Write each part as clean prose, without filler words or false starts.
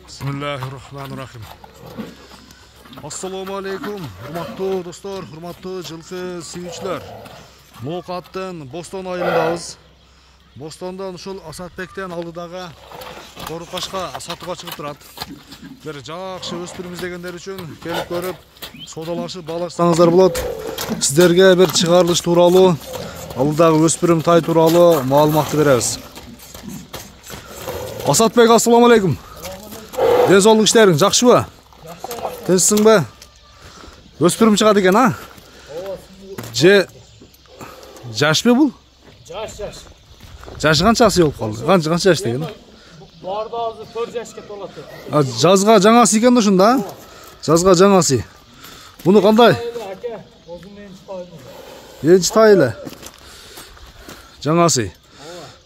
Bismillahirrahmanirrahim. Assalamu alaikum. Hurmatlı dostlar, hurmatlı жылқы сүйүүчүлөр. Ноокаттын Бостон айылындабыз. Бостондан ушул Асатбектен алдыдагы Корукашка сатууга чыгып турат. Бир жакшы өспүрүм издегендер үчүн келип көрүп, содалашып баалашсаңыздар болот. Сиздерге бир чыгарылыш тууралуу, алдыдагы өспүрүм тай тууралуу маалыматты беребиз. Асатбек, ассаламу алейкум. Денсаулык иштериң жакшыбы? Тынчсыңбы? Өспүрүм чыгат экен, а? Же жашпы бул? Жаш. Жашы канчасы болуп калды? Канча жашта экен? Барды азыр 4 жашка толот. Жазга жаңасы экен ушунда? Жазга жаңасы. Буну кандай? Энчи тайылы. Жаңасы.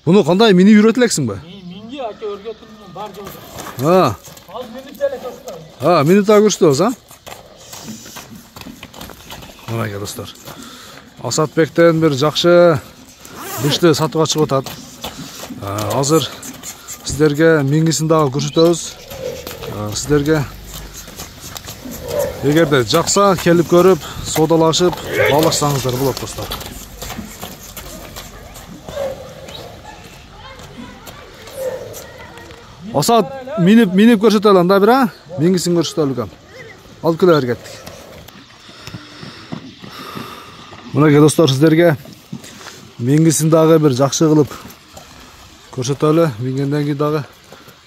Буну кандай минип үйрөтө элексиңби? Минги ака өргөтүм бар жолу. Ал минут эле көрсөтөм. Минутта көрсөтөбүз, а? Мына достор. Асатбектен бир жакшы бышты сатууга чыгып атат. Азыр сиздерге мингисин дагы көрсөтөбүз. Сиздерге эгерде жакса келип көрүп, содалашып, баалашсаңыздар болот достор. Асат минип көрсөтөлү анда бир, а? Мингисин көрсөтөлү экен. Алып келе бергеттик. Мына достор, сиздерге мингисин дагы бир жакшы кылып көрсөтөлү. Мингенден кийин дагы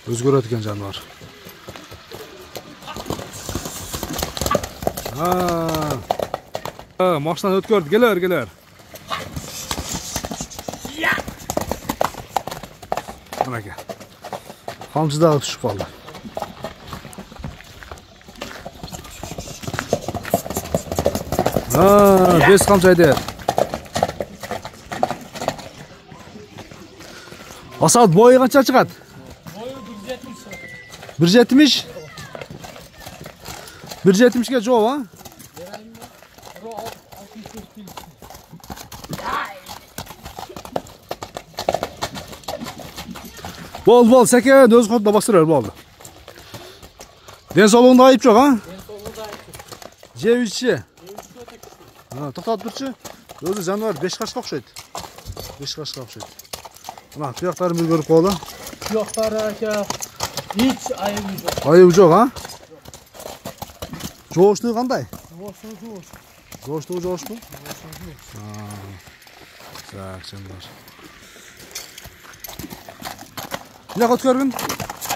өзгөрөт экен жаныбар. Машина өткөрдү, келер. Мына камчы дагы түшүп калды. Бес камчы айдайт. Асат, бою канча чыгат? Бою 170. 170ге жооп, а? Бол, секе өз колунда бастырар болду. Денсаулыгында айып жок, а? Денсаулыгында айып жок. Жебичи. Токтотуп турчу. Өзү жаныбар 5 кашка окшойт. 5 кашка окшойт. Мына туяктарын бир көрүп коелу. Туяктары ака эч айыбы жок. Айыбы жок, а? Жооштугу кандай? Жооштугу. Жооштугу? Так, жаныбар. Бияка өткөргүн.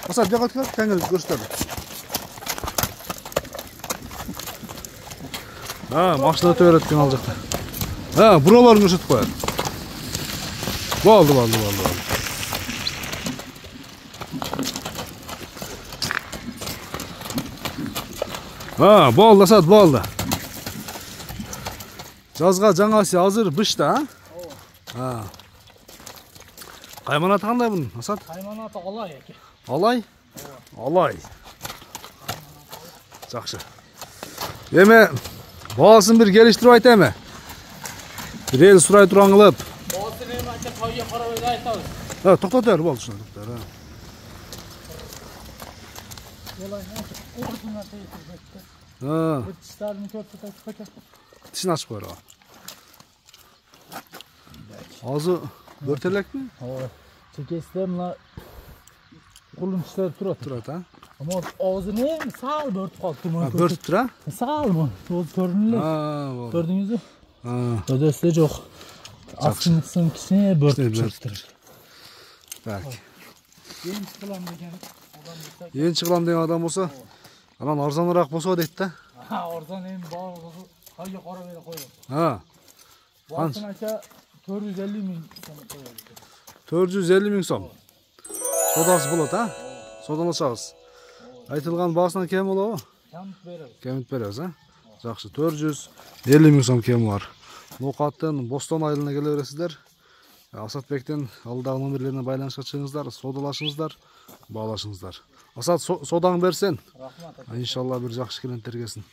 Асат, бияка өткөр, кеңири көрсөтөлү. Машина өтө берет экен ал жакта. Бураларын көрсөтүп коет. Болду. Болду, Асат, болду. Жазга жаңасы азыр бышта, а? Кайманаты кандай бунун, Асат? Кайманаты алай эке. Алай. Жакшы. Эми баасын бир келиштирип айтайм. Бир эл сурай турган кылып. Баасын эми ака тайга карабай айтабыз. Токтот бер, болду ушуну токтор. Тиштарын көрсөтөт ака. Тишин ачып койгула. Азы бөртелекми? Чекесте мына кулун тиштери турат, а? Ama ağzını sağ börtüp kalktı. Börtüp tura? Sağ mı? O görünüyor. Gördünüz mü? Ödesi de yok. Aslında kısım kişiye börtüp. Belki. Yeni çıkılan deyen adam olsa, anan arzanırak bolsa deydi de. Arzan en bağlı hayır kara böyle koyalım. Ha. Baksın aşağı 450 bin koyalım. 450 bin son. Sodası bulat ha? Sodalaşağız. Айтылган баасынан кем болобу? Кемит беребиз, а? Жакшы, 450 миң сом кеми бар. Ноокаттын Бостон айылына келе бересиздер. Асатбектен алдагы номерлерине байланышка чыгыңыздар, содалашыңыздар, баалашыңыздар. Асат, содаң берсен. Рахмат. Иншалла бир жакшы клиенттер келсин.